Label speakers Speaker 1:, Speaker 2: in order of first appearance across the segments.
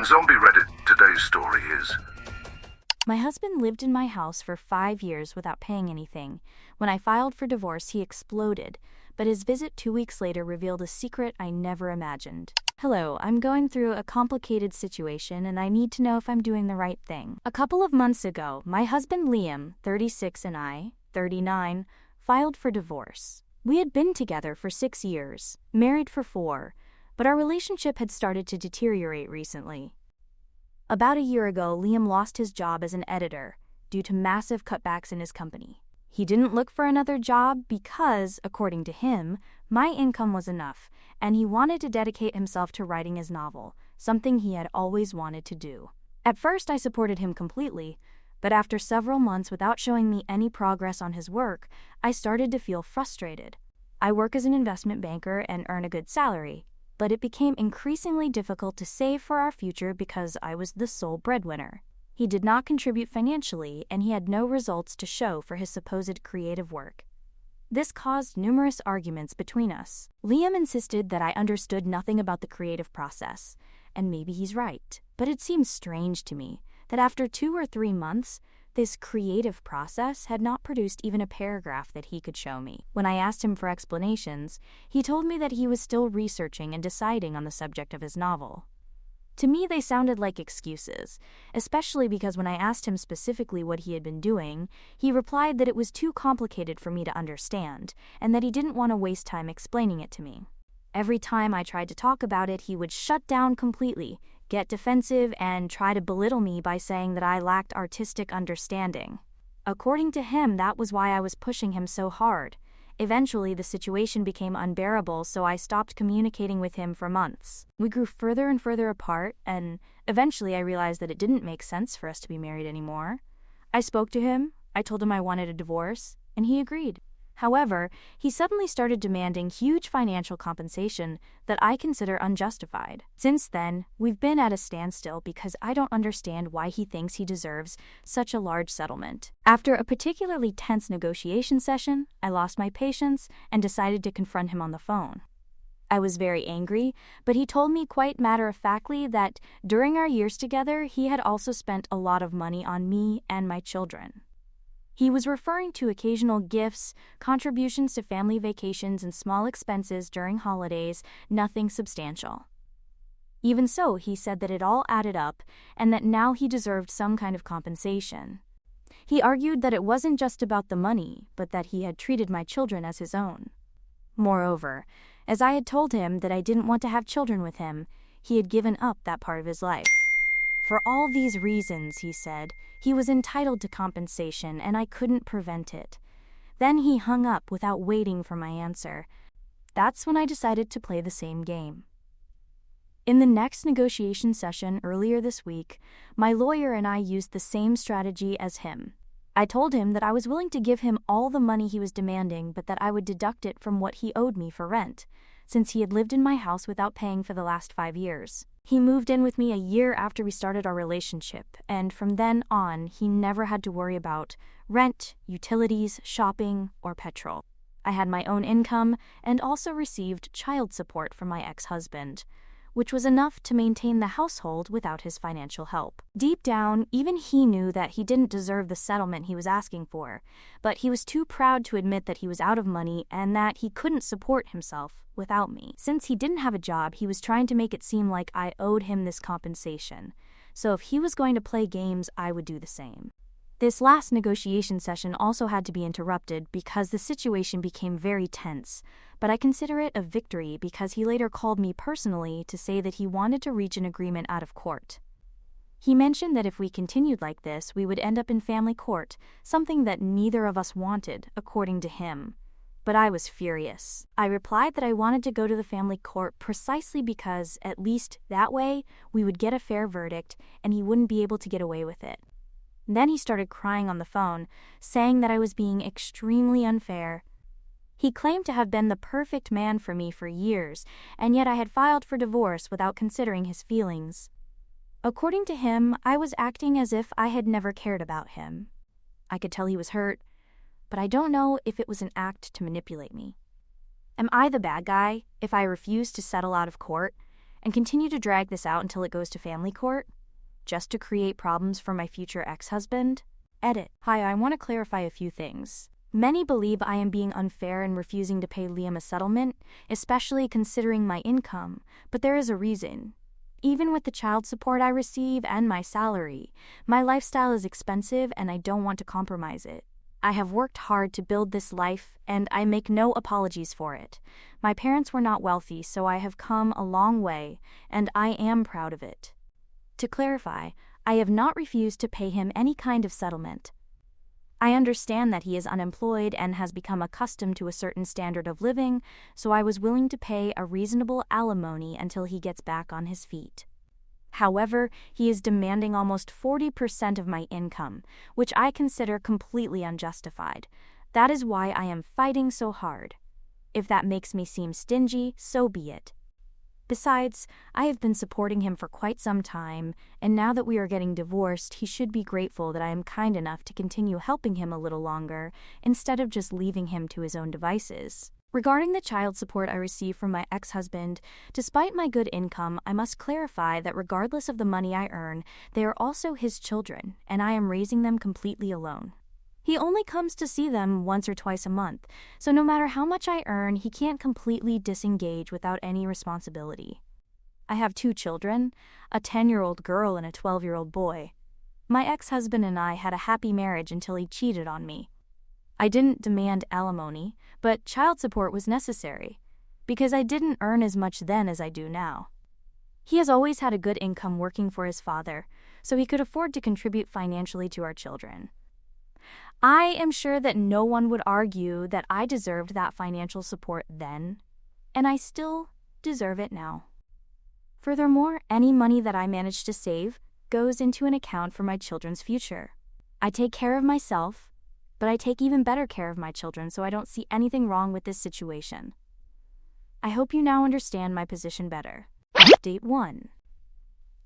Speaker 1: Zombie Reddit, today's story is...
Speaker 2: My husband lived in my house for 5 years without paying anything. When I filed for divorce, he exploded, but his visit 2 weeks later revealed a secret I never imagined. Hello, I'm going through a complicated situation and I need to know if I'm doing the right thing. A couple of months ago, my husband Liam, 36, and I, 39, filed for divorce. We had been together for 6 years, married for 4, but our relationship had started to deteriorate recently. About a year ago, Liam lost his job as an editor due to massive cutbacks in his company. He didn't look for another job because, according to him, my income was enough, and he wanted to dedicate himself to writing his novel, something he had always wanted to do. At first, I supported him completely, but after several months without showing me any progress on his work, I started to feel frustrated. I work as an investment banker and earn a good salary, but it became increasingly difficult to save for our future because I was the sole breadwinner. He did not contribute financially, and he had no results to show for his supposed creative work. This caused numerous arguments between us. Liam insisted that I understood nothing about the creative process, and maybe he's right. But it seemed strange to me that after 2 or 3 months, this creative process had not produced even a paragraph that he could show me. When I asked him for explanations, he told me that he was still researching and deciding on the subject of his novel. To me, they sounded like excuses, especially because when I asked him specifically what he had been doing, he replied that it was too complicated for me to understand, and that he didn't want to waste time explaining it to me. Every time I tried to talk about it, he would shut down completely, get defensive, and try to belittle me by saying that I lacked artistic understanding. According to him, that was why I was pushing him so hard. Eventually, the situation became unbearable, so I stopped communicating with him for months. We grew further and further apart, and eventually I realized that it didn't make sense for us to be married anymore. I spoke to him, I told him I wanted a divorce, and he agreed. However, he suddenly started demanding huge financial compensation that I consider unjustified. Since then, we've been at a standstill because I don't understand why he thinks he deserves such a large settlement. After a particularly tense negotiation session, I lost my patience and decided to confront him on the phone. I was very angry, but he told me quite matter-of-factly that during our years together, he had also spent a lot of money on me and my children. He was referring to occasional gifts, contributions to family vacations, and small expenses during holidays, nothing substantial. Even so, he said that it all added up and that now he deserved some kind of compensation. He argued that it wasn't just about the money, but that he had treated my children as his own. Moreover, as I had told him that I didn't want to have children with him, he had given up that part of his life. For all these reasons, he said, he was entitled to compensation and I couldn't prevent it. Then he hung up without waiting for my answer. That's when I decided to play the same game. In the next negotiation session earlier this week, my lawyer and I used the same strategy as him. I told him that I was willing to give him all the money he was demanding, but that I would deduct it from what he owed me for rent, since he had lived in my house without paying for the last 5 years. He moved in with me a year after we started our relationship, and from then on, he never had to worry about rent, utilities, shopping, or petrol. I had my own income and also received child support from my ex-husband, which was enough to maintain the household without his financial help. Deep down, even he knew that he didn't deserve the settlement he was asking for, but he was too proud to admit that he was out of money and that he couldn't support himself without me. Since he didn't have a job, he was trying to make it seem like I owed him this compensation, so if he was going to play games, I would do the same. This last negotiation session also had to be interrupted because the situation became very tense, but I consider it a victory because he later called me personally to say that he wanted to reach an agreement out of court. He mentioned that if we continued like this, we would end up in family court, something that neither of us wanted, according to him. But I was furious. I replied that I wanted to go to the family court precisely because, at least that way, we would get a fair verdict and he wouldn't be able to get away with it. Then he started crying on the phone, saying that I was being extremely unfair. He claimed to have been the perfect man for me for years, and yet I had filed for divorce without considering his feelings. According to him, I was acting as if I had never cared about him. I could tell he was hurt, but I don't know if it was an act to manipulate me. Am I the bad guy if I refuse to settle out of court and continue to drag this out until it goes to family court? Just to create problems for my future ex-husband? Edit. Hi, I want to clarify a few things. Many believe I am being unfair in refusing to pay Liam a settlement, especially considering my income, but there is a reason. Even with the child support I receive and my salary, my lifestyle is expensive and I don't want to compromise it. I have worked hard to build this life, and I make no apologies for it. My parents were not wealthy, so I have come a long way, and I am proud of it. To clarify, I have not refused to pay him any kind of settlement. I understand that he is unemployed and has become accustomed to a certain standard of living, so I was willing to pay a reasonable alimony until he gets back on his feet. However, he is demanding almost 40% of my income, which I consider completely unjustified. That is why I am fighting so hard. If that makes me seem stingy, so be it. Besides, I have been supporting him for quite some time, and now that we are getting divorced, he should be grateful that I am kind enough to continue helping him a little longer, instead of just leaving him to his own devices. Regarding the child support I receive from my ex-husband, despite my good income, I must clarify that regardless of the money I earn, they are also his children, and I am raising them completely alone. He only comes to see them once or twice a month, so no matter how much I earn, he can't completely disengage without any responsibility. I have 2 children, a 10-year-old girl and a 12-year-old boy. My ex-husband and I had a happy marriage until he cheated on me. I didn't demand alimony, but child support was necessary, because I didn't earn as much then as I do now. He has always had a good income working for his father, so he could afford to contribute financially to our children. I am sure that no one would argue that I deserved that financial support then, and I still deserve it now. Furthermore, any money that I manage to save goes into an account for my children's future. I take care of myself, but I take even better care of my children, so I don't see anything wrong with this situation. I hope you now understand my position better. Update 1.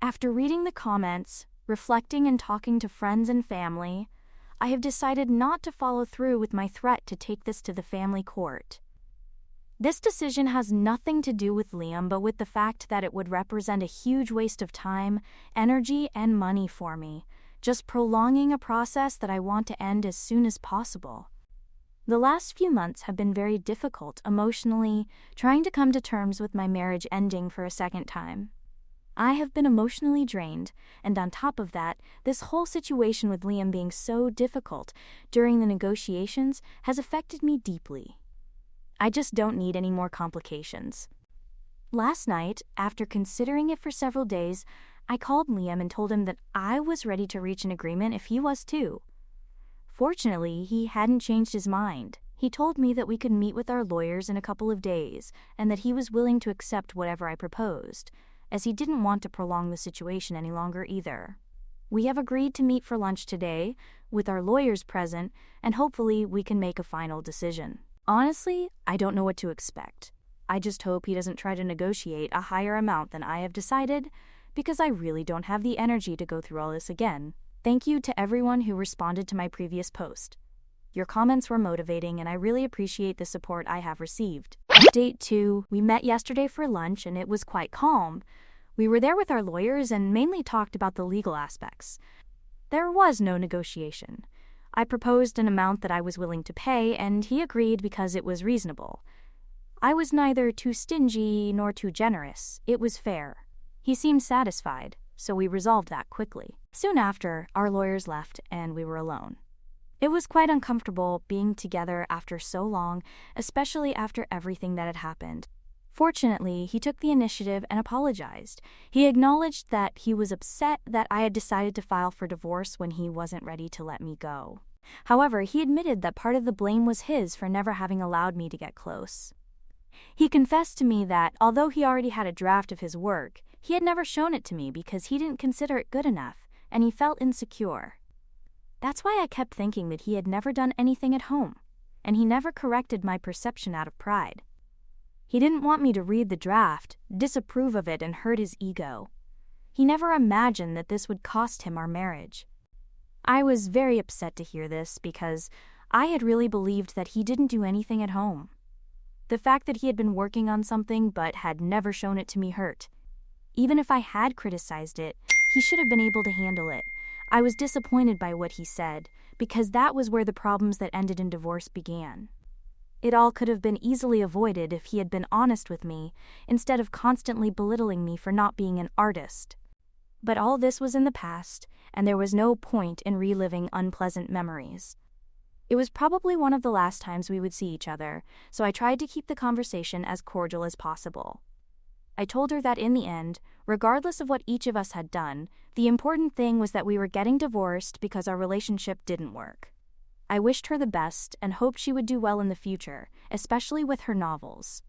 Speaker 2: After reading the comments, reflecting and talking to friends and family, I have decided not to follow through with my threat to take this to the family court. This decision has nothing to do with Liam, but with the fact that it would represent a huge waste of time, energy, and money for me, just prolonging a process that I want to end as soon as possible. The last few months have been very difficult emotionally, trying to come to terms with my marriage ending for a second time. I have been emotionally drained, and on top of that, this whole situation with Liam being so difficult during the negotiations has affected me deeply. I just don't need any more complications. Last night, after considering it for several days, I called Liam and told him that I was ready to reach an agreement if he was too. Fortunately, he hadn't changed his mind. He told me that we could meet with our lawyers in a couple of days, and that he was willing to accept whatever I proposed, as he didn't want to prolong the situation any longer either. We have agreed to meet for lunch today, with our lawyers present, and hopefully we can make a final decision. Honestly, I don't know what to expect. I just hope he doesn't try to negotiate a higher amount than I have decided, because I really don't have the energy to go through all this again. Thank you to everyone who responded to my previous post. Your comments were motivating, and I really appreciate the support I have received. Update 2. We met yesterday for lunch, and it was quite calm. We were there with our lawyers and mainly talked about the legal aspects. There was no negotiation. I proposed an amount that I was willing to pay, and he agreed because it was reasonable. I was neither too stingy nor too generous. It was fair. He seemed satisfied, so we resolved that quickly. Soon after, our lawyers left, and we were alone. It was quite uncomfortable being together after so long, especially after everything that had happened. Fortunately, he took the initiative and apologized. He acknowledged that he was upset that I had decided to file for divorce when he wasn't ready to let me go. However, he admitted that part of the blame was his for never having allowed me to get close. He confessed to me that, although he already had a draft of his work, he had never shown it to me because he didn't consider it good enough, and he felt insecure. That's why I kept thinking that he had never done anything at home, and he never corrected my perception out of pride. He didn't want me to read the draft, disapprove of it, and hurt his ego. He never imagined that this would cost him our marriage. I was very upset to hear this because I had really believed that he didn't do anything at home. The fact that he had been working on something but had never shown it to me hurt. Even if I had criticized it, he should have been able to handle it. I was disappointed by what he said, because that was where the problems that ended in divorce began. It all could have been easily avoided if he had been honest with me, instead of constantly belittling me for not being an artist. But all this was in the past, and there was no point in reliving unpleasant memories. It was probably one of the last times we would see each other, so I tried to keep the conversation as cordial as possible. I told her that in the end, regardless of what each of us had done, the important thing was that we were getting divorced because our relationship didn't work. I wished her the best and hoped she would do well in the future, especially with her novels.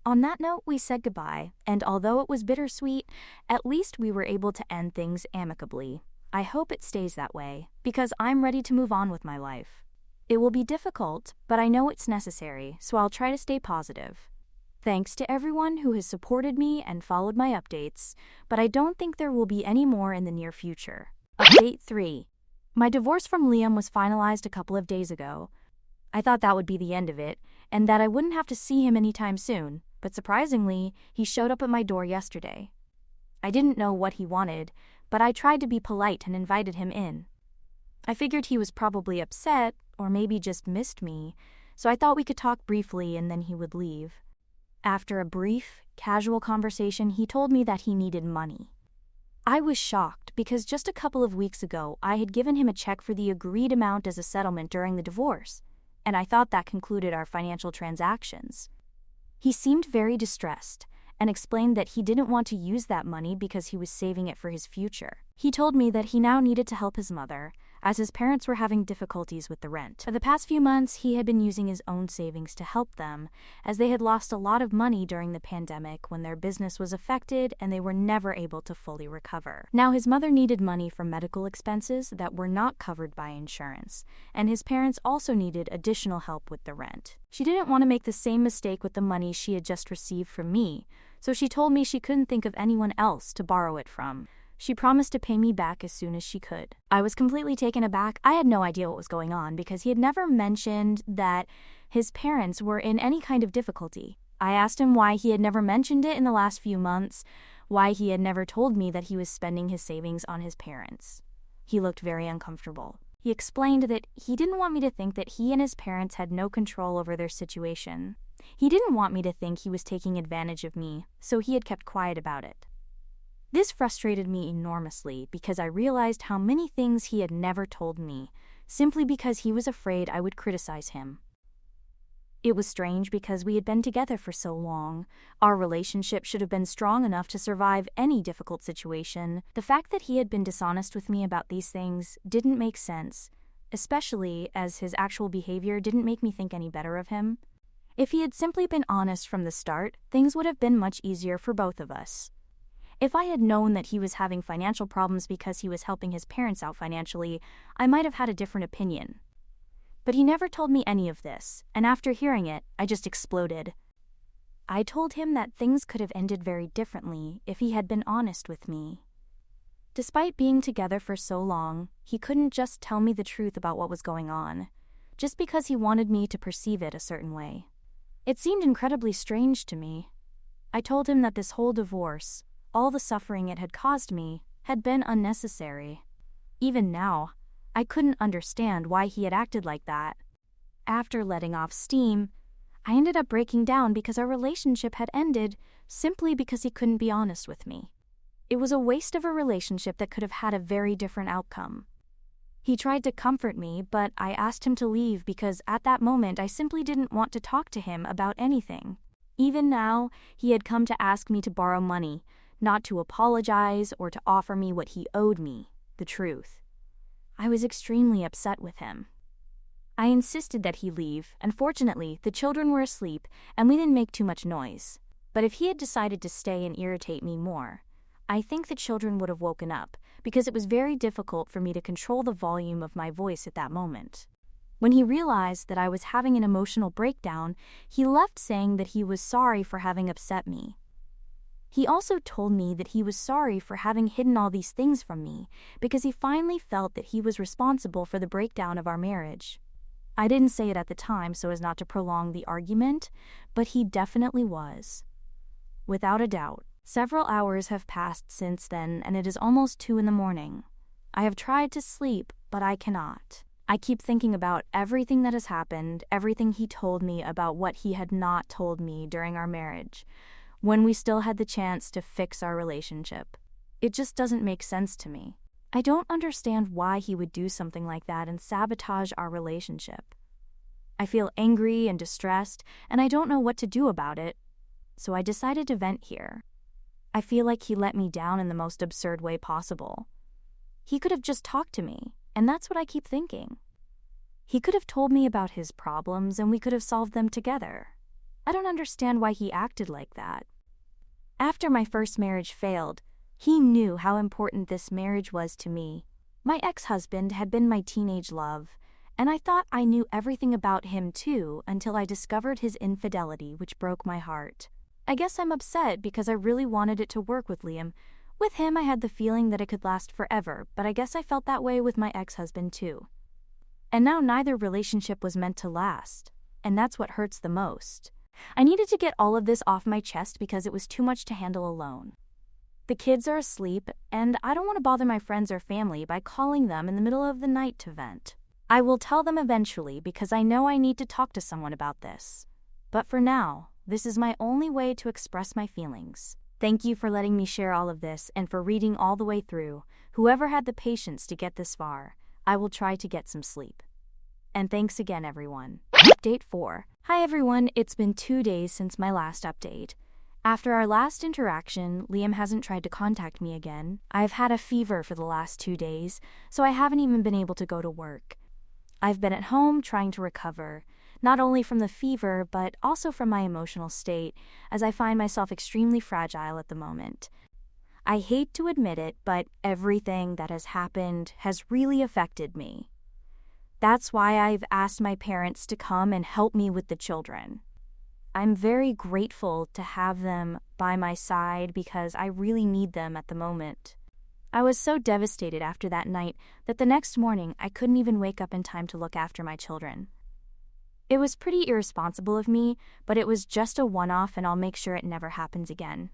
Speaker 2: On that note, we said goodbye, and although it was bittersweet, at least we were able to end things amicably. I hope it stays that way, because I'm ready to move on with my life. It will be difficult, but I know it's necessary, so I'll try to stay positive. Thanks to everyone who has supported me and followed my updates, but I don't think there will be any more in the near future. Update 3. My divorce from Liam was finalized a couple of days ago. I thought that would be the end of it, and that I wouldn't have to see him anytime soon, but surprisingly, he showed up at my door yesterday. I didn't know what he wanted, but I tried to be polite and invited him in. I figured he was probably upset, or maybe just missed me, so I thought we could talk briefly and then he would leave. After a brief, casual conversation, he told me that he needed money. I was shocked because just a couple of weeks ago I had given him a check for the agreed amount as a settlement during the divorce, and I thought that concluded our financial transactions. He seemed very distressed and explained that he didn't want to use that money because he was saving it for his future. He told me that he now needed to help his mother, as his parents were having difficulties with the rent. For the past few months, he had been using his own savings to help them, as they had lost a lot of money during the pandemic when their business was affected and they were never able to fully recover. Now his mother needed money for medical expenses that were not covered by insurance, and his parents also needed additional help with the rent. She didn't want to make the same mistake with the money she had just received from me, so she told me she couldn't think of anyone else to borrow it from. She promised to pay me back as soon as she could. I was completely taken aback. I had no idea what was going on because he had never mentioned that his parents were in any kind of difficulty. I asked him why he had never mentioned it in the last few months, why he had never told me that he was spending his savings on his parents. He looked very uncomfortable. He explained that he didn't want me to think that he and his parents had no control over their situation. He didn't want me to think he was taking advantage of me, so he had kept quiet about it. This frustrated me enormously because I realized how many things he had never told me, simply because he was afraid I would criticize him. It was strange because we had been together for so long. Our relationship should have been strong enough to survive any difficult situation. The fact that he had been dishonest with me about these things didn't make sense, especially as his actual behavior didn't make me think any better of him. If he had simply been honest from the start, things would have been much easier for both of us. If I had known that he was having financial problems because he was helping his parents out financially, I might have had a different opinion. But he never told me any of this, and after hearing it, I just exploded. I told him that things could have ended very differently if he had been honest with me. Despite being together for so long, he couldn't just tell me the truth about what was going on, just because he wanted me to perceive it a certain way. It seemed incredibly strange to me. I told him that this whole divorce, all the suffering it had caused me, had been unnecessary. Even now, I couldn't understand why he had acted like that. After letting off steam, I ended up breaking down because our relationship had ended simply because he couldn't be honest with me. It was a waste of a relationship that could have had a very different outcome. He tried to comfort me, but I asked him to leave because at that moment I simply didn't want to talk to him about anything. Even now, he had come to ask me to borrow money, not to apologize or to offer me what he owed me, the truth. I was extremely upset with him. I insisted that he leave, and fortunately, the children were asleep and we didn't make too much noise. But if he had decided to stay and irritate me more, I think the children would have woken up because it was very difficult for me to control the volume of my voice at that moment. When he realized that I was having an emotional breakdown, he left saying that he was sorry for having upset me. He also told me that he was sorry for having hidden all these things from me because he finally felt that he was responsible for the breakdown of our marriage. I didn't say it at the time so as not to prolong the argument, but he definitely was. Without a doubt, Several hours have passed since then, and it is almost 2 in the morning. I have tried to sleep, but I cannot. I keep thinking about everything that has happened, everything he told me about what he had not told me during our marriage, when we still had the chance to fix our relationship. It just doesn't make sense to me. I don't understand why he would do something like that and sabotage our relationship. I feel angry and distressed, and I don't know what to do about it, so I decided to vent here. I feel like he let me down in the most absurd way possible. He could have just talked to me, and that's what I keep thinking. He could have told me about his problems, and we could have solved them together. I don't understand why he acted like that. After my first marriage failed, he knew how important this marriage was to me. My ex-husband had been my teenage love, and I thought I knew everything about him too until I discovered his infidelity, which broke my heart. I guess I'm upset because I really wanted it to work with Liam. With him, I had the feeling that it could last forever, but I guess I felt that way with my ex-husband too. And now neither relationship was meant to last, and that's what hurts the most. I needed to get all of this off my chest because it was too much to handle alone. The kids are asleep, and I don't want to bother my friends or family by calling them in the middle of the night to vent. I will tell them eventually because I know I need to talk to someone about this. But for now, this is my only way to express my feelings. Thank you for letting me share all of this and for reading all the way through. Whoever had the patience to get this far, I will try to get some sleep. And thanks again, everyone. Update 4. Hi everyone, it's been 2 days since my last update. After our last interaction, Liam hasn't tried to contact me again. I've had a fever for the last 2 days, so I haven't even been able to go to work. I've been at home trying to recover, not only from the fever, but also from my emotional state, as I find myself extremely fragile at the moment. I hate to admit it, but everything that has happened has really affected me. That's why I've asked my parents to come and help me with the children. I'm very grateful to have them by my side because I really need them at the moment. I was so devastated after that night that the next morning I couldn't even wake up in time to look after my children. It was pretty irresponsible of me, but it was just a one-off and I'll make sure it never happens again.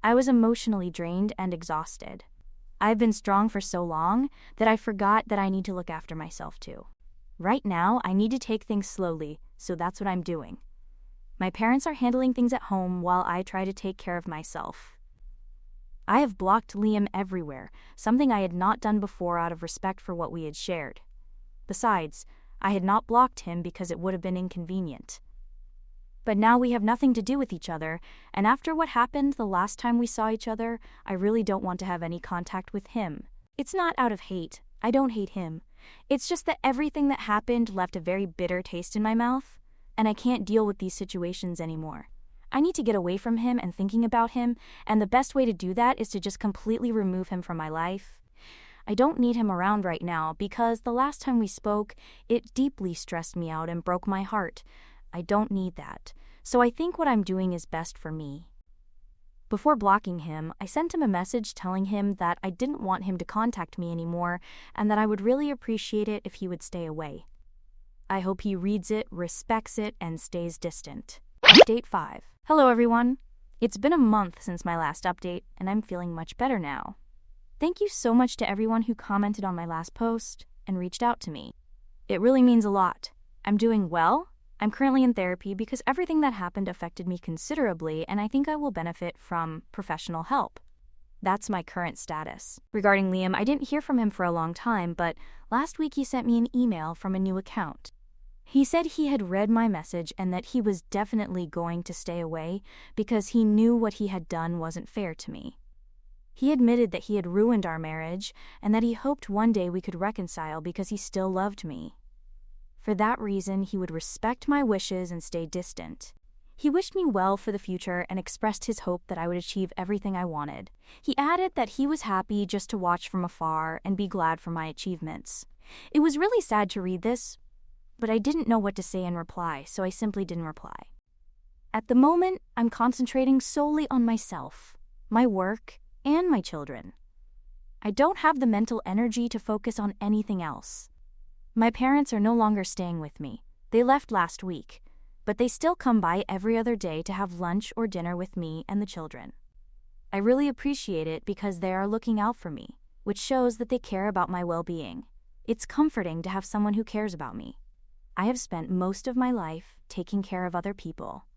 Speaker 2: I was emotionally drained and exhausted. I've been strong for so long that I forgot that I need to look after myself too. Right now, I need to take things slowly, so that's what I'm doing. My parents are handling things at home while I try to take care of myself. I have blocked Liam everywhere, something I had not done before out of respect for what we had shared. Besides, I had not blocked him because it would have been inconvenient. But now we have nothing to do with each other, and after what happened the last time we saw each other, I really don't want to have any contact with him. It's not out of hate. I don't hate him. It's just that everything that happened left a very bitter taste in my mouth, and I can't deal with these situations anymore. I need to get away from him and thinking about him, and the best way to do that is to just completely remove him from my life. I don't need him around right now because the last time we spoke, it deeply stressed me out and broke my heart. I don't need that, so I think what I'm doing is best for me. Before blocking him, I sent him a message telling him that I didn't want him to contact me anymore and that I would really appreciate it if he would stay away. I hope he reads it, respects it, and stays distant. Update 5. Hello everyone. It's been a month since my last update, and I'm feeling much better now. Thank you so much to everyone who commented on my last post and reached out to me. It really means a lot. I'm doing well. I'm currently in therapy because everything that happened affected me considerably, and I think I will benefit from professional help. That's my current status. Regarding Liam, I didn't hear from him for a long time, but last week he sent me an email from a new account. He said he had read my message and that he was definitely going to stay away because he knew what he had done wasn't fair to me. He admitted that he had ruined our marriage and that he hoped one day we could reconcile because he still loved me. For that reason, he would respect my wishes and stay distant. He wished me well for the future and expressed his hope that I would achieve everything I wanted. He added that he was happy just to watch from afar and be glad for my achievements. It was really sad to read this, but I didn't know what to say in reply, so I simply didn't reply. At the moment, I'm concentrating solely on myself, my work, and my children. I don't have the mental energy to focus on anything else. My parents are no longer staying with me. They left last week, but they still come by every other day to have lunch or dinner with me and the children. I really appreciate it because they are looking out for me, which shows that they care about my well-being. It's comforting to have someone who cares about me. I have spent most of my life taking care of other people,